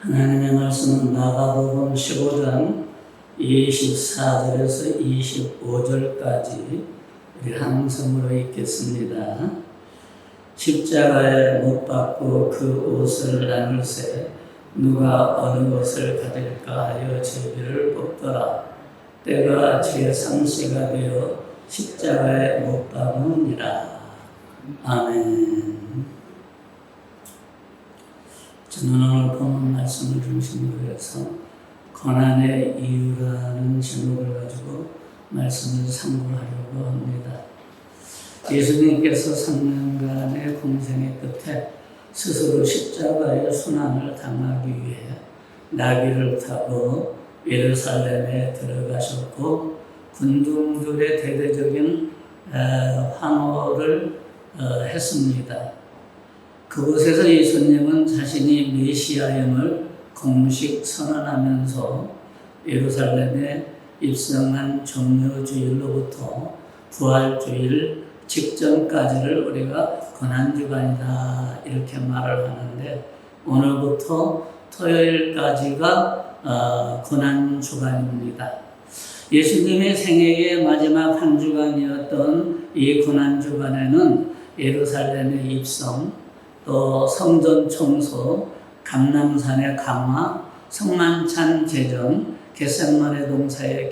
하나님의 말씀은 마가복음 15장 24절에서 25절까지 우리 함성으로 읽겠습니다. 십자가에 못 박고 그 옷을 나눌세 누가 어느 것을 가질까 하여 제비를 뽑더라. 때가 제3시가 되어 십자가에 못 박으니라. 아멘. 저는 오늘 본문 말씀을 중심으로 해서 고난의 이유라는 제목을 가지고 말씀을 상고하려고 합니다. 예수님께서 3년간의 공생의 끝에 스스로 십자가의 순환을 당하기 위해 나귀를 타고 예루살렘에 들어가셨고 군중들의 대대적인 환호를 했습니다. 그곳에서 예수님은 자신이 메시아임을 공식 선언하면서 예루살렘에 입성한 종료주일로부터 부활주일 직전까지를 우리가 고난주간이다 이렇게 말을 하는데, 오늘부터 토요일까지가 고난주간입니다. 예수님의 생애의 마지막 한 주간이었던 이 고난주간에는 예루살렘의 입성, 또 성전 청소, 감람산의 강화, 성만찬 제정, 겟세마네 동산의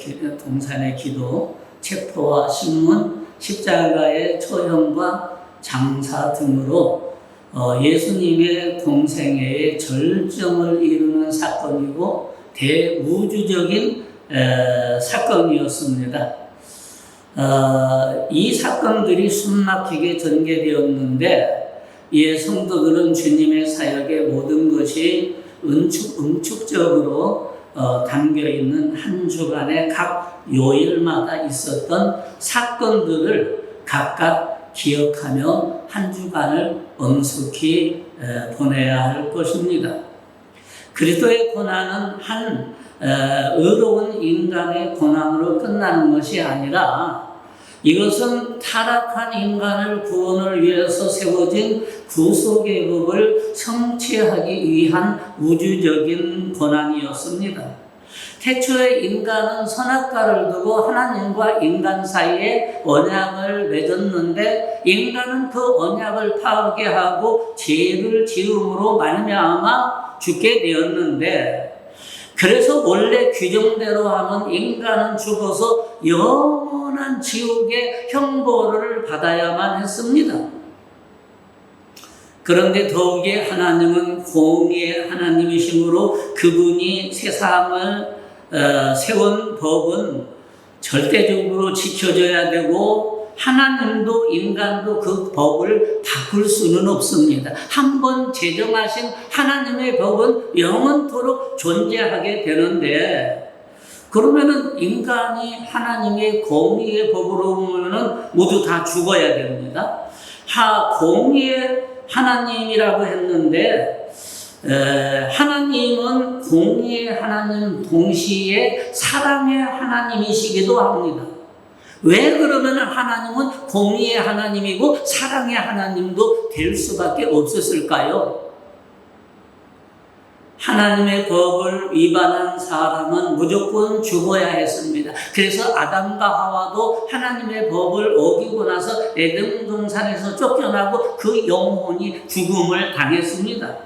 기도, 체포와 신문, 십자가의 초형과 장사 등으로 예수님의 공생애의 절정을 이루는 사건이고 대우주적인 사건이었습니다. 이 사건들이 숨막히게 전개되었는데, 이에 성도들은 주님의 사역의 모든 것이 응축적으로 담겨있는 한 주간의 각 요일마다 있었던 사건들을 각각 기억하며 한 주간을 엄숙히 보내야 할 것입니다. 그리스도의 고난은 한 의로운 인간의 고난으로 끝나는 것이 아니라, 이것은 타락한 인간을 구원을 위해서 세워진 구속의 법을 성취하기 위한 우주적인 고난이었습니다. 태초에 인간은 선악과를 두고 하나님과 인간 사이에 언약을 맺었는데, 인간은 그 언약을 파괴하고 죄를 지음으로 말미암아 죽게 되었는데, 그래서 원래 규정대로 하면 인간은 죽어서 영원한 지옥의 형벌을 받아야만 했습니다. 그런데 더욱이 하나님은 공의의 하나님이시므로 그분이 세상을 세운 법은 절대적으로 지켜져야 되고, 하나님도 인간도 그 법을 바꿀 수는 없습니다. 한번 제정하신 하나님의 법은 영원토록 존재하게 되는데, 그러면은 인간이 하나님의 공의의 법으로 보면은 모두 다 죽어야 됩니다. 공의의 하나님이라고 했는데, 하나님은 공의의 하나님 동시에 사랑의 하나님이시기도 합니다. 왜 그러면 하나님은 공의의 하나님이고 사랑의 하나님도 될 수밖에 없었을까요? 하나님의 법을 위반한 사람은 무조건 죽어야 했습니다. 그래서 아담과 하와도 하나님의 법을 어기고 나서 에덴 동산에서 쫓겨나고 그 영혼이 죽음을 당했습니다.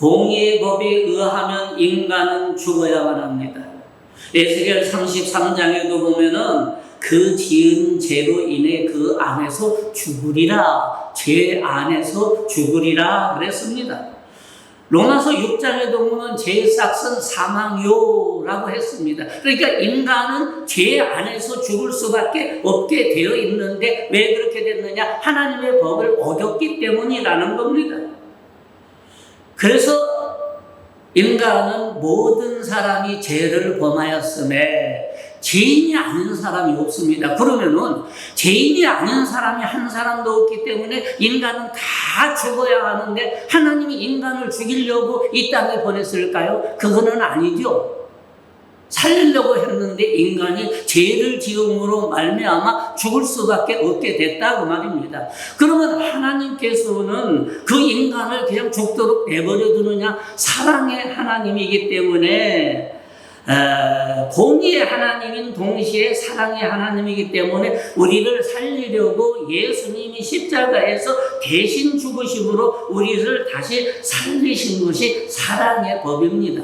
공의의 법에 의하면 인간은 죽어야만 합니다. 에스겔 33장에도 보면은 그 지은 죄로 인해 그 안에서 죽으리라, 죄 안에서 죽으리라 그랬습니다. 로마서 6장에도 보면 죄의 싹은 사망요라고 했습니다. 그러니까 인간은 죄 안에서 죽을 수밖에 없게 되어 있는데, 왜 그렇게 됐느냐? 하나님의 법을 어겼기 때문이라는 겁니다. 그래서 인간은 모든 사람이 죄를 범하였음에 죄인이 아닌 사람이 없습니다. 그러면은 죄인이 아닌 사람이 한 사람도 없기 때문에 인간은 다 죽어야 하는데, 하나님이 인간을 죽이려고 이 땅에 보냈을까요? 그거는 아니죠. 살리려고 했는데 인간이 죄를 지음으로 말미암아 죽을 수밖에 없게 됐다 그 말입니다. 그러면 하나님께서는 그 인간을 그냥 죽도록 내버려 두느냐? 사랑의 하나님이기 때문에 공의의 하나님인 동시에 사랑의 하나님이기 때문에 우리를 살리려고 예수님이 십자가에서 대신 죽으심으로 우리를 다시 살리신 것이 사랑의 법입니다.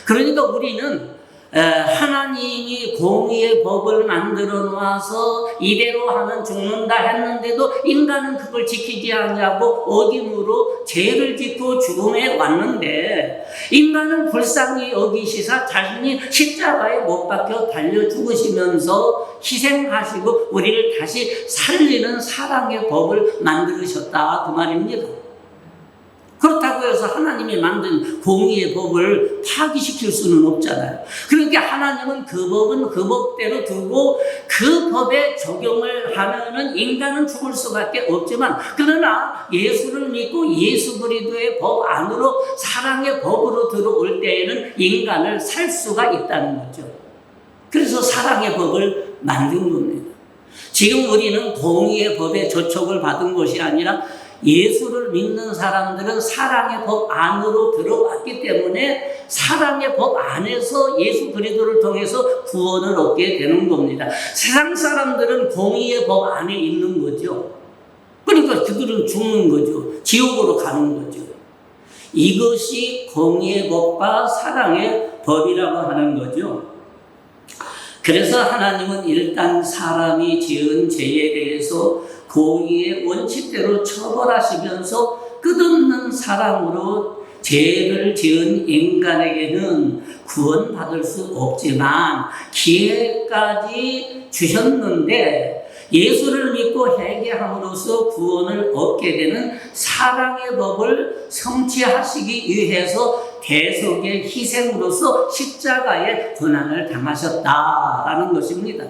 그러니까 우리는 하나님이 공의의 법을 만들어 놓아서 이대로 하면 죽는다 했는데도 인간은 그걸 지키지 않냐고 어김으로 죄를 짓고 죽음에 왔는데 인간은 불쌍히 여기시사 자신이 십자가에 못 박혀 달려 죽으시면서 희생하시고 우리를 다시 살리는 사랑의 법을 만들으셨다 그 말입니다. 그렇다고 해서 하나님이 만든 공의의 법을 파기시킬 수는 없잖아요. 그러니까 하나님은 그 법은 그 법대로 두고 그 법에 적용을 하면은 인간은 죽을 수밖에 없지만 그러나 예수를 믿고 예수 그리스도의 법 안으로 사랑의 법으로 들어올 때에는 인간을 살 수가 있다는 거죠. 그래서 사랑의 법을 만든 겁니다. 지금 우리는 공의의 법에 저촉을 받은 것이 아니라 예수를 믿는 사람들은 사랑의 법 안으로 들어왔기 때문에 사랑의 법 안에서 예수 그리스도를 통해서 구원을 얻게 되는 겁니다. 세상 사람들은 공의의 법 안에 있는 거죠. 그러니까 그들은 죽는 거죠. 지옥으로 가는 거죠. 이것이 공의의 법과 사랑의 법이라고 하는 거죠. 그래서 하나님은 일단 사람이 지은 죄에 대해서 공의의 원칙대로 처벌하시면서 끝없는 사랑으로 죄를 지은 인간에게는 구원받을 수 없지만 기회까지 주셨는데 예수를 믿고 회개함으로써 구원을 얻게 되는 사랑의 법을 성취하시기 위해서 대속의 희생으로서 십자가의 고난을 당하셨다라는 것입니다.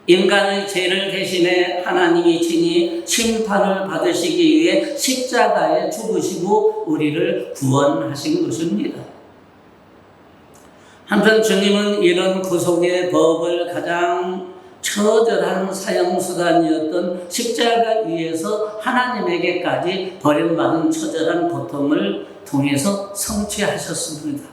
인간의 죄를 대신해 하나님이 친히 심판을 받으시기 위해 십자가에 죽으시고 우리를 구원하신 것입니다. 한편 주님은 이런 구속의 법을 가장 처절한 사형수단이었던 십자가 위에서 하나님에게까지 버림받은 처절한 고통을 통해서 성취하셨습니다.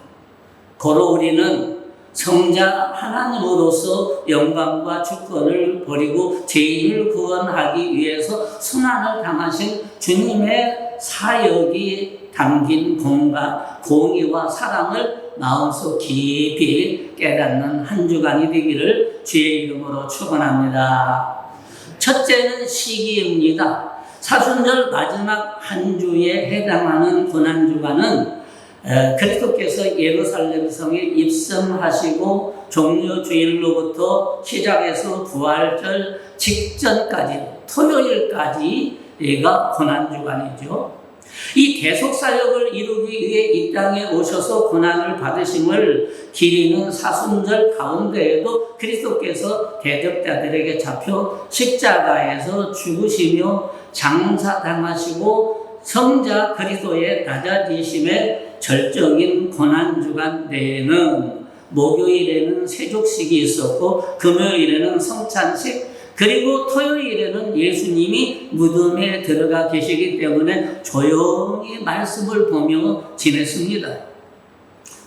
고로 우리는 성자 하나님으로서 영광과 주권을 버리고 죄인을 구원하기 위해서 순환을 당하신 주님의 사역이 담긴 공의와 사랑을 마음속 깊이 깨닫는 한 주간이 되기를 주의 이름으로 축원합니다. 첫째는 시기입니다. 사순절 마지막 한 주에 해당하는 고난주간은 그리스도께서 예루살렘 성에 입성하시고 종려주일로부터 시작해서 부활절 직전까지 토요일까지가 고난주간이죠. 이 대속사역을 이루기 위해 이 땅에 오셔서 고난을 받으심을 기리는 사순절 가운데에도 그리스도께서 대적자들에게 잡혀 십자가에서 죽으시며 장사당하시고 성자 그리스도의 낮아지심에 절정인 고난주간 내에는 목요일에는 세족식이 있었고 금요일에는 성찬식 그리고 토요일에는 예수님이 무덤에 들어가 계시기 때문에 조용히 말씀을 보며 지냈습니다.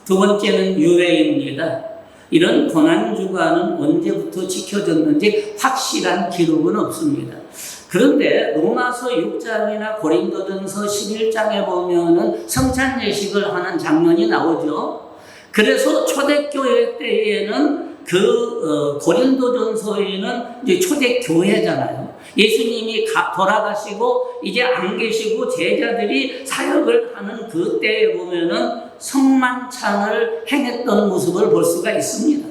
두 번째는 유래입니다. 이런 고난주간은 언제부터 지켜졌는지 확실한 기록은 없습니다. 그런데 로마서 6장이나 고린도전서 11장에 보면은 성찬 예식을 하는 장면이 나오죠. 그래서 초대교회 때에는 고린도전서에는 이제 초대교회잖아요. 예수님이 돌아가시고 이제 안 계시고 제자들이 사역을 하는 그때에 보면은 성만찬을 행했던 모습을 볼 수가 있습니다.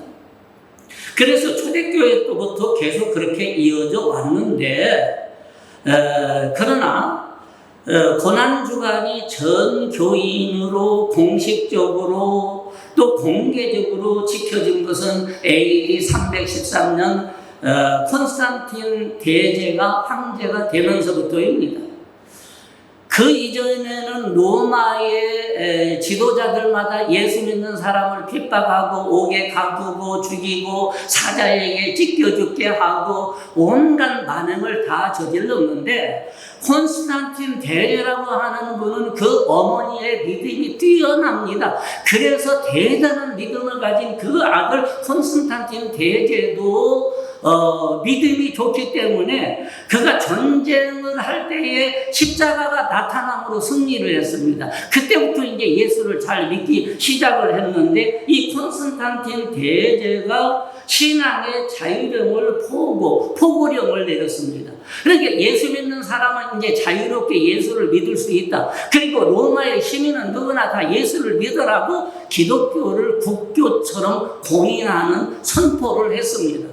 그래서 초대교회 때부터 계속 그렇게 이어져 왔는데 그러나 고난주간이 전 교인으로 공식적으로 또 공개적으로 지켜진 것은 AD 313년 콘스탄틴 대제가 황제가 되면서부터입니다. 그 이전에는 로마의 지도자들마다 예수 믿는 사람을 핍박하고 옥에 가두고 죽이고 사자에게 찢겨 죽게 하고 온갖 만행을 다 저질렀는데 콘스탄틴 대제라고 하는 분은 그 어머니의 믿음이 뛰어납니다. 그래서 대단한 믿음을 가진 그 아들 콘스탄틴 대제도 믿음이 좋기 때문에 그가 전쟁을 할 때에 십자가가 나타남으로 승리를 했습니다. 그때부터 이제 예수를 잘 믿기 시작을 했는데 이 콘스탄틴 대제가 신앙의 자유령을 포고령을 내렸습니다. 그러니까 예수 믿는 사람은 이제 자유롭게 예수를 믿을 수 있다. 그리고 로마의 시민은 누구나 다 예수를 믿으라고 기독교를 국교처럼 공인하는 선포를 했습니다.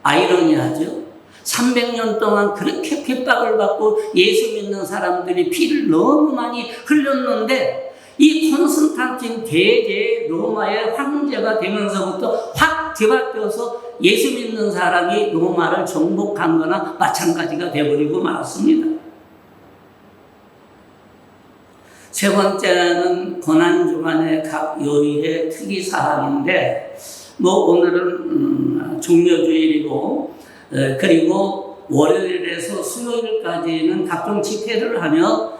아이러니하죠. 300년 동안 그렇게 핍박을 받고 예수 믿는 사람들이 피를 너무 많이 흘렸는데 이 콘스탄틴 대제 로마의 황제가 되면서부터 확 뒤바뀌어서 예수 믿는 사람이 로마를 정복한 거나 마찬가지가 되어버리고 말았습니다. 세 번째는 고난주간의 각 요일의 특이사항인데 오늘은 종료주일이고 그리고 월요일에서 수요일까지는 각종 집회를 하며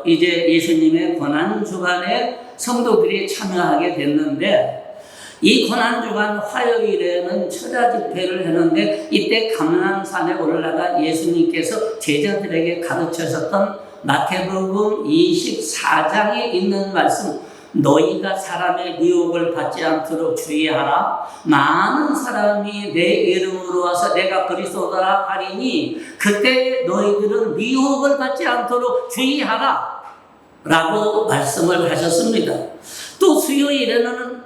이제 예수님의 고난주간에 성도들이 참여하게 됐는데 이 고난주간 화요일에는 처자 집회를 했는데 이때 감람산에 올라가 예수님께서 제자들에게 가르치셨던 마태복음 24장에 있는 말씀 너희가 사람의 미혹을 받지 않도록 주의하라. 많은 사람이 내 이름으로 와서 내가 그리스도다 하리니 그때 너희들은 미혹을 받지 않도록 주의하라 라고 말씀을 하셨습니다. 또 수요일에는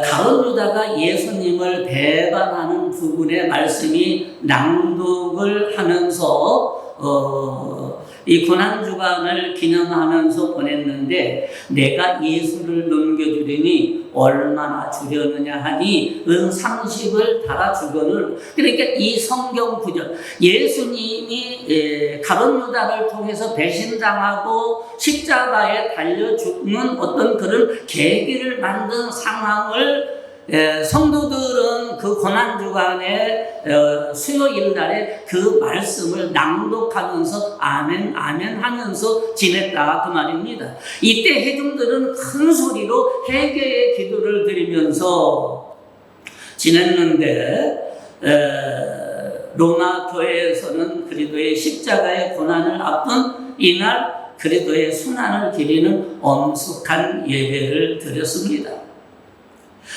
가룟 유다가 예수님을 배반하는 부분의 말씀이 낭독을 하면서 이 고난주간을 기념하면서 보냈는데 내가 예수를 넘겨주리니 얼마나 주려느냐 하니 은 30을 달아주거늘. 그러니까 이 성경 구절 예수님이 가룟 유다를 통해서 배신당하고 십자가에 달려 죽는 어떤 그런 계기를 만든 상황을 성도들은 그 고난주간에 수요일 날에 그 말씀을 낭독하면서 아멘 아멘 하면서 지냈다 그 말입니다. 이때 회중들은 큰 소리로 회개의 기도를 드리면서 지냈는데 로마 교회에서는 그리스도의 십자가의 고난을 앞둔 이날 그리스도의 순환을 기리는 엄숙한 예배를 드렸습니다.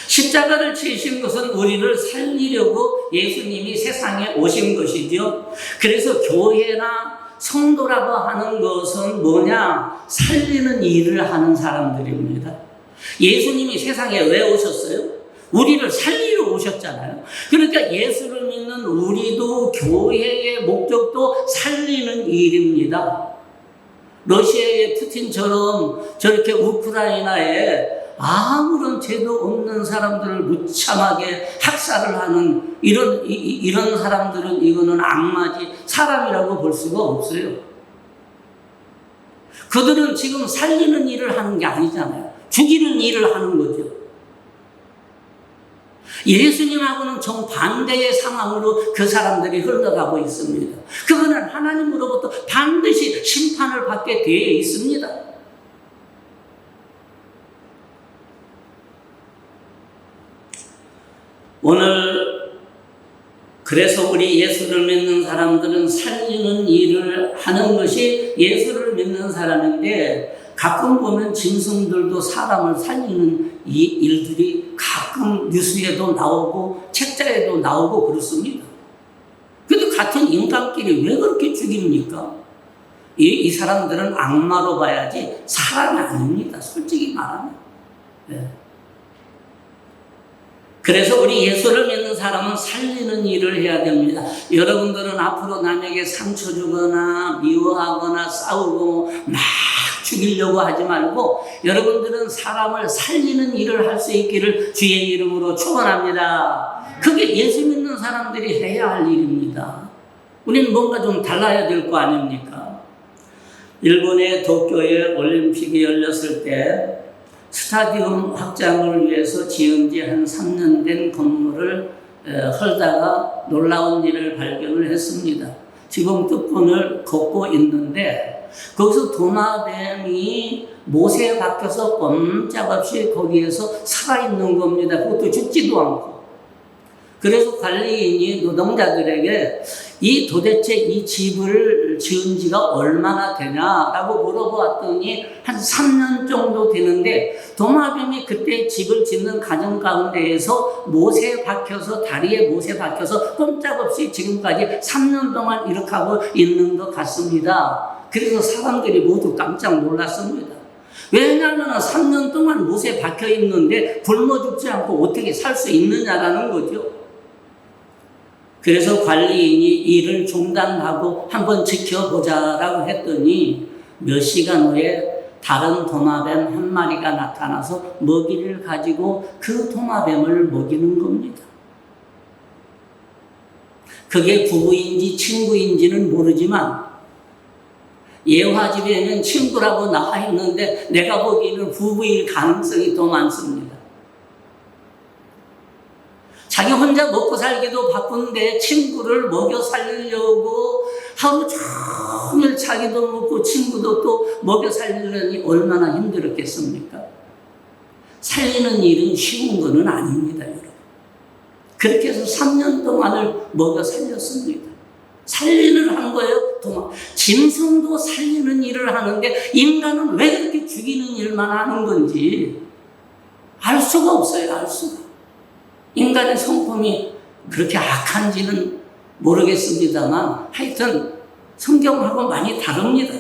십자가를 지신 것은 우리를 살리려고 예수님이 세상에 오신 것이죠. 그래서 교회나 성도라고 하는 것은 뭐냐? 살리는 일을 하는 사람들입니다. 예수님이 세상에 왜 오셨어요? 우리를 살리러 오셨잖아요. 그러니까 예수를 믿는 우리도 교회의 목적도 살리는 일입니다. 러시아의 푸틴처럼 저렇게 우크라이나에 아무런 죄도 없는 사람들을 무참하게 학살을 하는 이런 사람들은 이거는 악마지 사람이라고 볼 수가 없어요. 그들은 지금 살리는 일을 하는 게 아니잖아요. 죽이는 일을 하는 거죠. 예수님하고는 정반대의 상황으로 그 사람들이 흘러가고 있습니다. 그거는 하나님으로부터 반드시 심판을 받게 되어 있습니다. 오늘 그래서 우리 예수를 믿는 사람들은 살리는 일을 하는 것이 예수를 믿는 사람인데 가끔 보면 짐승들도 사람을 살리는 이 일들이 가끔 뉴스에도 나오고 책자에도 나오고 그렇습니다. 그래도 같은 인간끼리 왜 그렇게 죽입니까? 이 사람들은 악마로 봐야지 사람이 아닙니다. 솔직히 말하면. 네. 그래서 우리 예수를 믿는 사람은 살리는 일을 해야 됩니다. 여러분들은 앞으로 남에게 상처 주거나 미워하거나 싸우고 막 죽이려고 하지 말고 여러분들은 사람을 살리는 일을 할 수 있기를 주의 이름으로 축원합니다. 그게 예수 믿는 사람들이 해야 할 일입니다. 우리는 뭔가 좀 달라야 될 거 아닙니까? 일본의 도쿄에 올림픽이 열렸을 때 스타디움 확장을 위해서 지은 지 한 3년 된 건물을 헐다가 놀라운 일을 발견을 했습니다. 지금 뚜껑을 걷고 있는데 거기서 도마뱀이 못에 박혀서 꼼짝없이 거기에서 살아있는 겁니다. 그것도 죽지도 않고. 그래서 관리인이 노동자들에게 도대체 이 집을 지은 지가 얼마나 되냐라고 물어보았더니 한 3년 정도 되는데 도마뱀이 그때 집을 짓는 가정 가운데에서 못에 박혀서 다리에 못에 박혀서 꼼짝없이 지금까지 3년 동안 이렇게 하고 있는 것 같습니다. 그래서 사람들이 모두 깜짝 놀랐습니다. 왜냐하면 3년 동안 못에 박혀 있는데 굶어 죽지 않고 어떻게 살 수 있느냐라는 거죠. 그래서 관리인이 일을 중단하고 한번 지켜보자라고 했더니 몇 시간 후에 다른 도마뱀 한 마리가 나타나서 먹이를 가지고 그 도마뱀을 먹이는 겁니다. 그게 부부인지 친구인지는 모르지만 예화집에는 친구라고 나와 있는데 내가 보기에는 부부일 가능성이 더 많습니다. 자기 혼자 먹고 살기도 바쁜데 친구를 먹여 살리려고 하루 종일 자기도 먹고 친구도 또 먹여 살리려니 얼마나 힘들었겠습니까? 살리는 일은 쉬운 것은 아닙니다, 여러분. 그렇게 해서 3년 동안을 먹여 살렸습니다. 살리는 한 거예요. 짐승도 살리는 일을 하는데 인간은 왜 그렇게 죽이는 일만 하는 건지 알 수가 없어요. 알 수가. 인간의 성품이 그렇게 악한지는 모르겠습니다만 하여튼 성경하고 많이 다릅니다.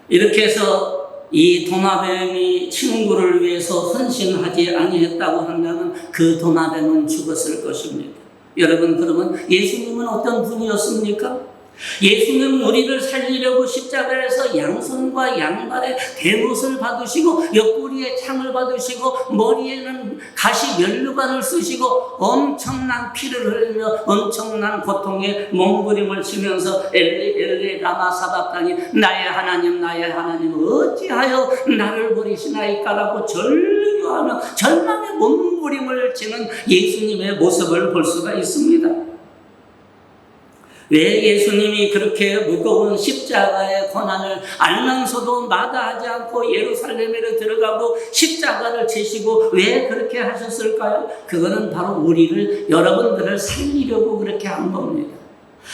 이렇게 해서 이 도마뱀이 친구를 위해서 헌신하지 아니했다고 한다면 그 도마뱀은 죽었을 것입니다. 여러분, 그러면 예수님은 어떤 분이었습니까? 예수님은 우리를 살리려고 십자가에서 양손과 양발에 대못을 받으시고 옆구리에 창을 받으시고 머리에는 가시 면류관을 쓰시고 엄청난 피를 흘리며 엄청난 고통에 몸부림을 치면서 엘리 엘리 라마 사박다니 나의 하나님 나의 하나님 어찌하여 나를 버리시나이까라고 절규하며 절망의 몸부림을 치는 예수님의 모습을 볼 수가 있습니다. 왜 예수님이 그렇게 무거운 십자가의 고난을 알면서도 마다하지 않고 예루살렘에 들어가고 십자가를 지시고 왜 그렇게 하셨을까요? 그거는 바로 우리를, 여러분들을 살리려고 그렇게 한 겁니다.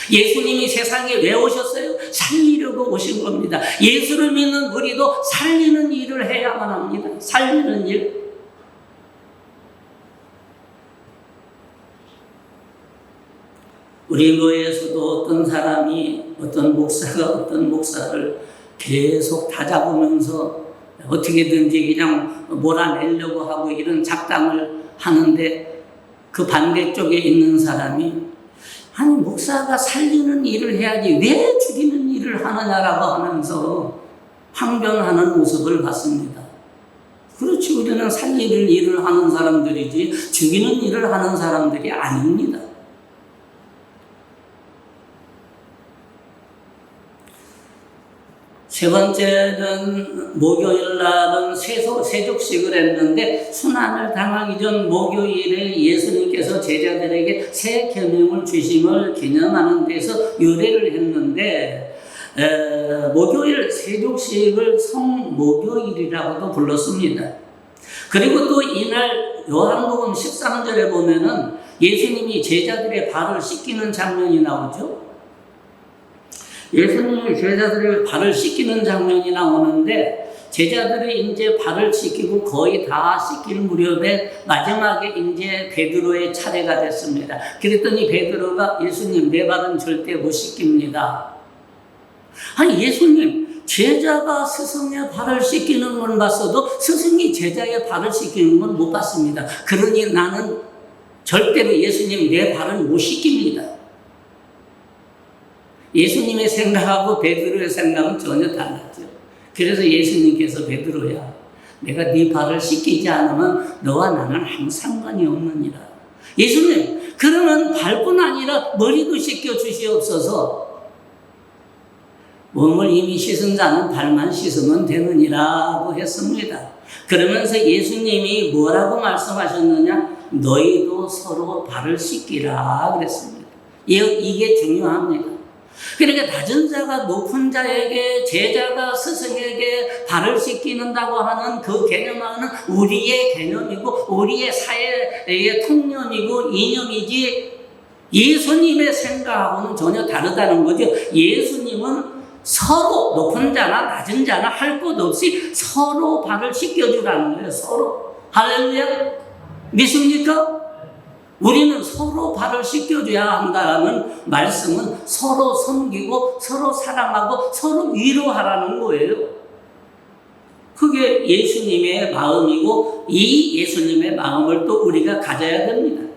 예수님이 세상에 왜 오셨어요? 살리려고 오신 겁니다. 예수를 믿는 우리도 살리는 일을 해야만 합니다. 살리는 일. 우리 교회에서도 어떤 사람이, 어떤 목사가 어떤 목사를 계속 다잡으면서 어떻게든지 그냥 몰아내려고 하고 이런 작당을 하는데 그 반대쪽에 있는 사람이 아니 목사가 살리는 일을 해야지 왜 죽이는 일을 하느냐라고 하면서 항변하는 모습을 봤습니다. 그렇지, 우리는 살리는 일을 하는 사람들이지 죽이는 일을 하는 사람들이 아닙니다. 세 번째는 목요일 날은 세족식을 했는데 순환을 당하기 전 목요일에 예수님께서 제자들에게 새 계명을 주심을 기념하는 데서 유래를 했는데 목요일 세족식을 성목요일이라고도 불렀습니다. 그리고 또 이날 요한복음 13절에 보면은 예수님이 제자들의 발을 씻기는 장면이 나오죠. 예수님이 제자들의 발을 씻기는 장면이 나오는데 제자들이 이제 발을 씻기고 거의 다 씻길 무렵에 마지막에 이제 베드로의 차례가 됐습니다. 그랬더니 베드로가 예수님 내 발은 절대 못 씻깁니다. 아니 예수님 제자가 스승의 발을 씻기는 건 봤어도 스승이 제자의 발을 씻기는 건 못 봤습니다. 그러니 나는 절대로 예수님 내 발은 못 씻깁니다. 예수님의 생각하고 베드로의 생각은 전혀 달랐죠. 그래서 예수님께서 베드로야 내가 네 발을 씻기지 않으면 너와 나는 아무 상관이 없느니라. 예수님 그러면 발뿐 아니라 머리도 씻겨 주시옵소서. 몸을 이미 씻은 자는 발만 씻으면 되느니라고 했습니다. 그러면서 예수님이 뭐라고 말씀하셨느냐? 너희도 서로 발을 씻기라 그랬습니다. 이게 중요합니다. 그러니까 낮은 자가 높은 자에게, 제자가 스승에게 발을 씻기는다고 하는 그 개념은 우리의 개념이고 우리의 사회의 통념이고 이념이지 예수님의 생각하고는 전혀 다르다는 거죠. 예수님은 서로 높은 자나 낮은 자나 할 것 없이 서로 발을 씻겨주라는 거예요. 서로. 할렐루야. 믿습니까? 우리는 서로 발을 씻겨줘야 한다는 말씀은 서로 섬기고 서로 사랑하고 서로 위로하라는 거예요. 그게 예수님의 마음이고 이 예수님의 마음을 또 우리가 가져야 됩니다.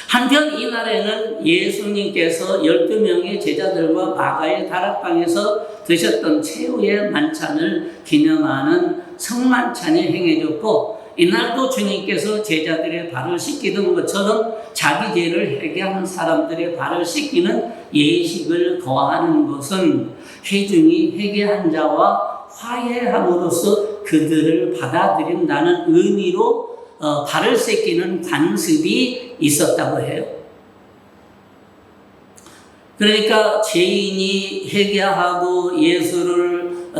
한편 이날에는 예수님께서 12명의 제자들과 마가의 다락방에서 드셨던 최후의 만찬을 기념하는 성만찬이 행해졌고, 이날도 주님께서 제자들의 발을 씻기던 것처럼 자기 죄를 회개하는 사람들의 발을 씻기는 예식을 거하는 것은 회중이 회개한 자와 화해함으로써 그들을 받아들인다는 의미로 발을 씻기는 관습이 있었다고 해요. 그러니까 죄인이 회개하고 예수를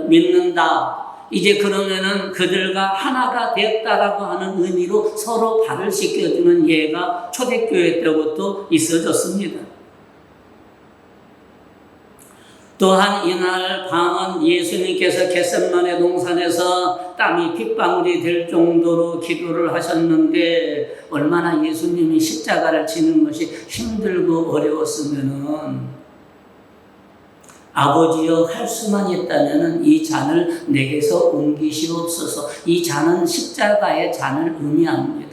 믿는다. 이제 그러면은 그들과 하나가 됐다라고 하는 의미로 서로 발을 씻겨주는 예가 초대교회 때부터 있어졌습니다. 또한 이날 밤은 예수님께서 겟세마네 동산에서 땀이 핏방울이 될 정도로 기도를 하셨는데, 얼마나 예수님이 십자가를 지는 것이 힘들고 어려웠으면은, 아버지여 할 수만 있다면 이 잔을 내게서 옮기시옵소서. 이 잔은 십자가의 잔을 의미합니다.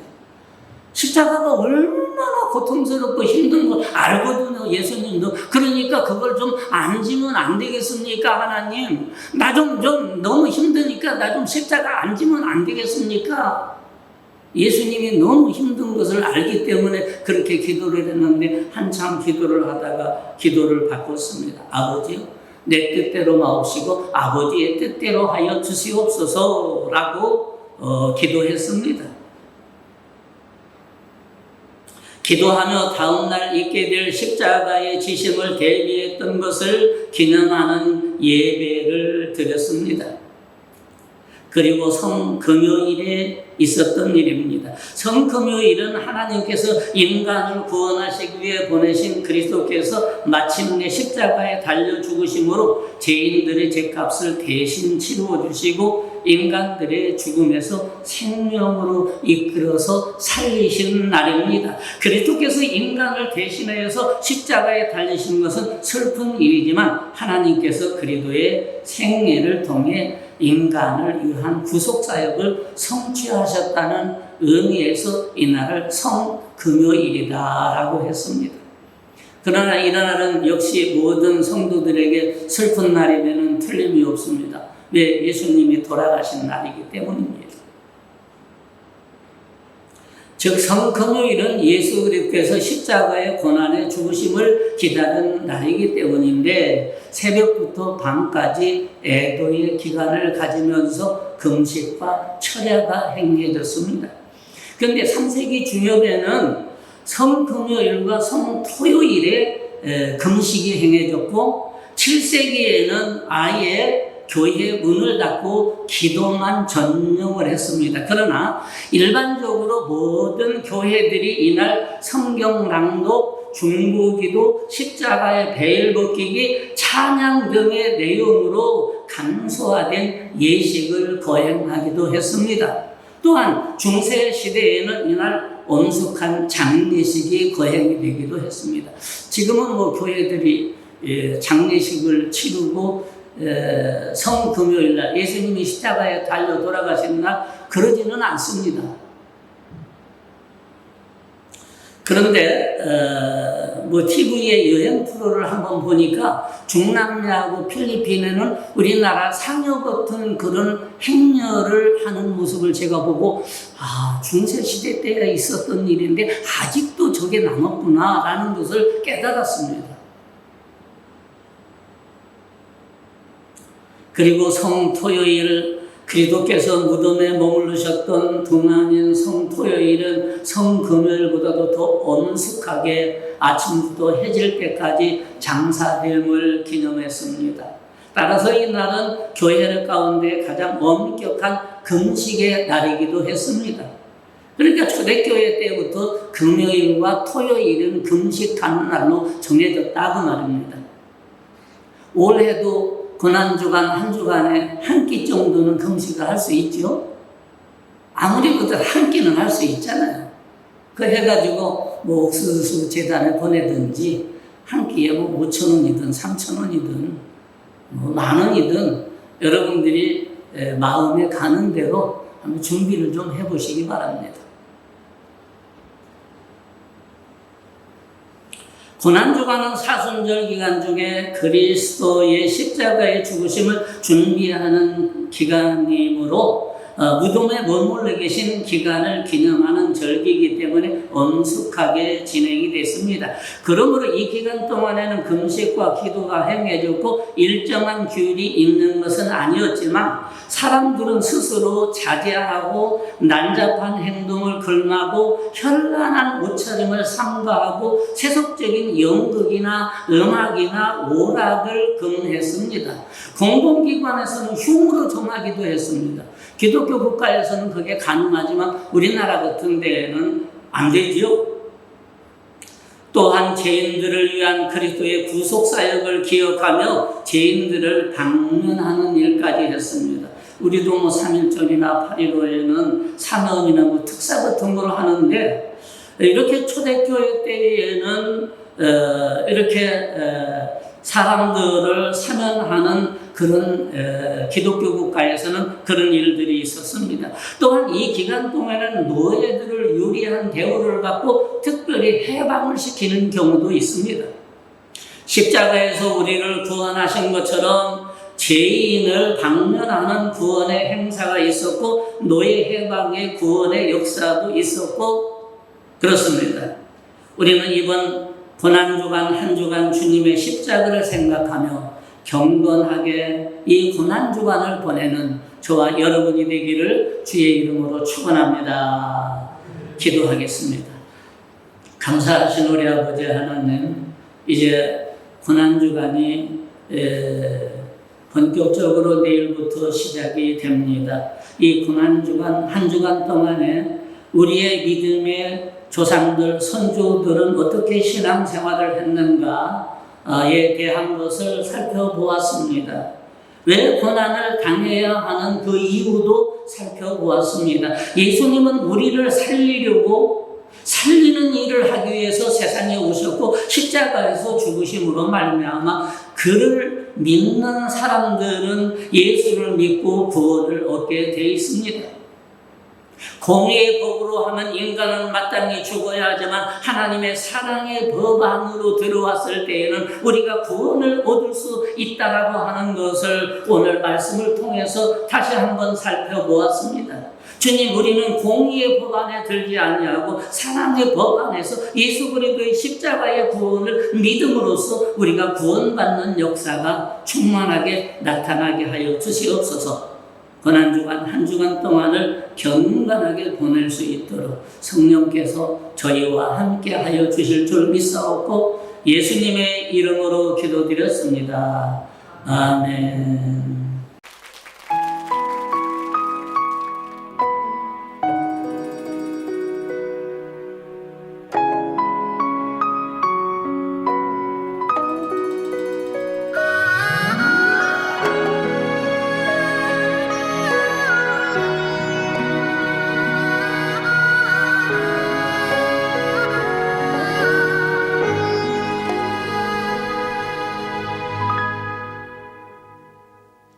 십자가가 얼마나 고통스럽고 힘든 걸 알거든요, 예수님도. 그러니까 그걸 좀 안 지면 안 되겠습니까, 하나님? 나 좀 너무 힘드니까 나 좀 십자가 안 지면 안 되겠습니까? 예수님이 너무 힘든 것을 알기 때문에 그렇게 기도를 했는데, 한참 기도를 하다가 기도를 바꿨습니다. 아버지요, 내 뜻대로 마옵시고 아버지의 뜻대로 하여 주시옵소서라고 기도했습니다. 기도하며 다음날 있게 될 십자가의 지심을 대비했던 것을 기념하는 예배를 드렸습니다. 그리고 성금요일에 있었던 일입니다. 성금요일은 하나님께서 인간을 구원하시기 위해 보내신 그리스도께서 마침내 십자가에 달려 죽으심으로 죄인들의 죄값을 대신 치루어 주시고 인간들의 죽음에서 생명으로 이끌어서 살리신 날입니다. 그리스도께서 인간을 대신하여서 십자가에 달리신 것은 슬픈 일이지만, 하나님께서 그리스도의 생애를 통해 인간을 위한 구속사역을 성취하셨다는 의미에서 이날을 성금요일이다라고 했습니다. 그러나 이날은 역시 모든 성도들에게 슬픈 날이면 틀림이 없습니다. 왜? 예수님이 돌아가신 날이기 때문입니다. 즉 성금요일은 예수 그리스도께서 십자가의 고난의 죽으심을 기다리는 날이기 때문인데, 새벽부터 밤까지 애도의 기간을 가지면서 금식과 철야가 행해졌습니다. 그런데 3세기 중엽에는 성금요일과 성토요일에 금식이 행해졌고, 7세기에는 아예 교회 문을 닫고 기도만 전념을 했습니다. 그러나 일반적으로 모든 교회들이 이날 성경 낭독, 중보기도, 십자가의 베일 벗기기, 찬양 등의 내용으로 간소화된 예식을 거행하기도 했습니다. 또한 중세 시대에는 이날 엄숙한 장례식이 거행이 되기도 했습니다. 지금은 교회들이 장례식을 치르고 성금요일날 예수님이 십자가에 달려 돌아가신 날 그러지는 않습니다. 그런데 TV의 여행 프로를 한번 보니까 중남미하고 필리핀에는 우리나라 상여 같은 그런 행렬을 하는 모습을 제가 보고, 중세시대 때 있었던 일인데 아직도 저게 남았구나 라는 것을 깨달았습니다. 그리고 성토요일, 그리스도께서 무덤에 머무르셨던 동안인 성토요일은 성금요일보다도 더 엄숙하게 아침부터 해질 때까지 장사됨을 기념했습니다. 따라서 이날은 교회 가운데 가장 엄격한 금식의 날이기도 했습니다. 그러니까 초대교회 때부터 금요일과 토요일은 금식하는 날로 정해졌다고 말입니다. 올해도 고난주간 한 주간에 한 끼 정도는 금식을 할 수 있죠. 아무리 그래도 한 끼는 할 수 있잖아요. 그 해가지고 뭐 옥수수 재단에 보내든지 한 끼에 뭐 5,000원이든 3,000원이든 뭐 10,000원이든 여러분들이 마음에 가는 대로 한번 준비를 좀 해보시기 바랍니다. 고난주간은 사순절 기간 중에 그리스도의 십자가의 죽으심을 준비하는 기간이므로 무덤에 머물러 계신 기간을 기념하는 절기이기 때문에 엄숙하게 진행이 됐습니다. 그러므로 이 기간 동안에는 금식과 기도가 행해졌고 일정한 규율이 있는 것은 아니었지만 사람들은 스스로 자제하고 난잡한 행동을 금하고 현란한 옷차림을 삼가하고 세속적인 연극이나 음악이나 오락을 금했습니다. 공공기관에서는 흉으로 정하기도 했습니다. 기독교 국가에서는 그게 가능하지만 우리나라 같은 데에는 안 되지요. 또한 죄인들을 위한 그리스도의 구속사역을 기억하며 죄인들을 방문하는 일까지 했습니다. 우리도 뭐 3.1절이나 8.15에는 사명이나 뭐 특사 같은 걸 하는데 이렇게 초대교회 때에는 이렇게 사람들을 사면하는 그런 기독교 국가에서는 그런 일들이 있었습니다. 또한 이 기간 동안에는 노예들을 유리한 대우를 받고 특별히 해방을 시키는 경우도 있습니다. 십자가에서 우리를 구원하신 것처럼 죄인을 방면하는 구원의 행사가 있었고 노예 해방의 구원의 역사도 있었고 그렇습니다. 우리는 이번 고난주간 한 주간 주님의 십자가를 생각하며 경건하게 이 고난주간을 보내는 저와 여러분이 되기를 주의 이름으로 축원합니다. 기도하겠습니다. 감사하신 우리 아버지 하나님, 이제 고난주간이 본격적으로 내일부터 시작이 됩니다. 이 고난주간 한 주간 동안에 우리의 믿음의 조상들, 선조들은 어떻게 신앙생활을 했는가에 대한 것을 살펴보았습니다. 왜 고난을 당해야 하는 그 이유도 살펴보았습니다. 예수님은 우리를 살리려고 살리는 일을 하기 위해서 세상에 오셨고 십자가에서 죽으심으로 말미암아 그를 믿는 사람들은 예수를 믿고 구원을 얻게 되어 있습니다. 공의의 법으로 하면 인간은 마땅히 죽어야 하지만 하나님의 사랑의 법 안으로 들어왔을 때에는 우리가 구원을 얻을 수 있다라고 하는 것을 오늘 말씀을 통해서 다시 한번 살펴보았습니다. 주님, 우리는 공의의 법 안에 들지 아니하고 사랑의 법 안에서 예수 그리스도의 십자가의 구원을 믿음으로써 우리가 구원받는 역사가 충만하게 나타나게 하여 주시옵소서. 고난주간 한 주간 동안을 경건하게 보낼 수 있도록 성령께서 저희와 함께 하여 주실 줄 믿사옵고 예수님의 이름으로 기도드렸습니다. 아멘.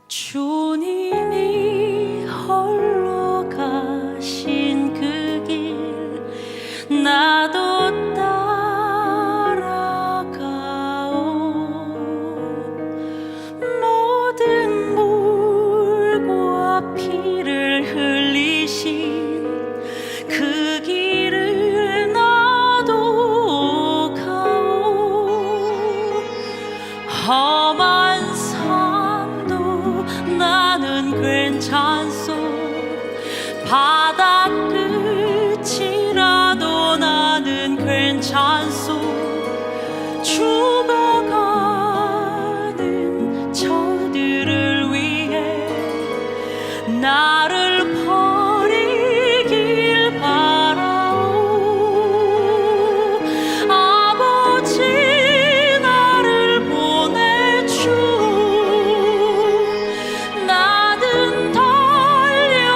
주님이 홀로 가신 그 길 나도 따라가오. 모든 물과 피를 흘리신 그 길을 나도 가오. 험한 산도 나는 괜찮소 바다 끝이라도 나는 괜찮소 죽어가는 저들을 위해 나를 버리길 바라오 아버지 나를 보내주오 나는 달려가겠소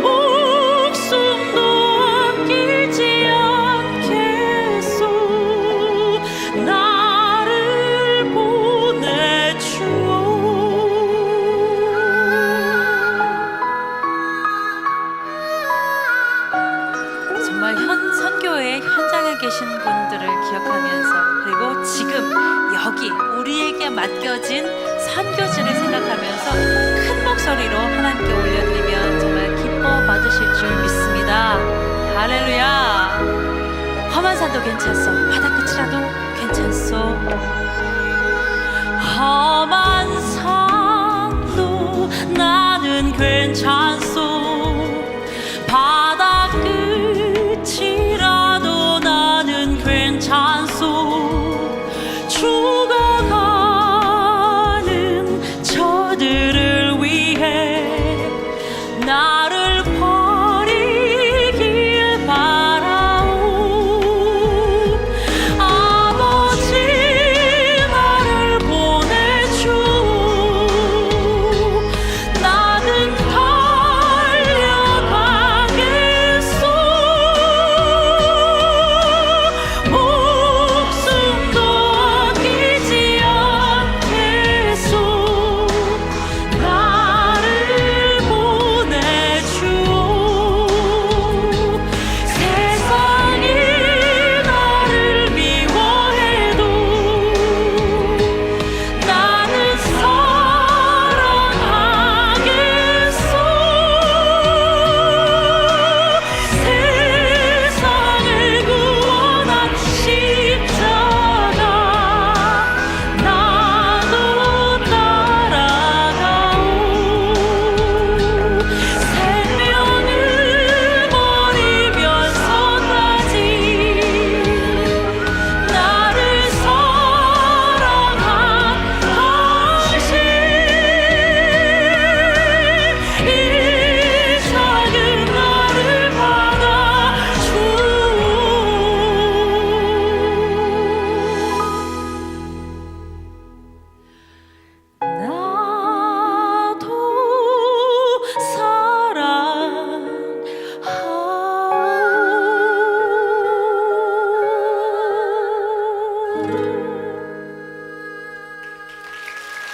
목숨도 아끼지 않겠소 나를 보내주오 정말 선교의 현장에 계신 분들을 기억하면서 그리고 지금 여기 우리에게 맡겨진 선교지를 생각하면서 큰 목소리로 하나님께 올려드리면 정말 기뻐 받으실 줄 믿습니다. 할렐루야. 험한 산도 괜찮소 바다 끝이라도 괜찮소 험한 산도 나는 괜찮소 바다 끝이라도 나는 괜찮소 죽어가는 저들을 위해 나를 버리길 바라오 아버지 나를 보내주오 나는 달려가겠소 목숨도 아끼지 않겠소 나를 보내주오 세상이 나를 미워해도 나는 사랑하겠소 세상을 구원한 십자가 나도 따라가오 생명을 버리면서까지 나를 사랑한 당신 이 작은 나를 받아주오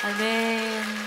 아멘.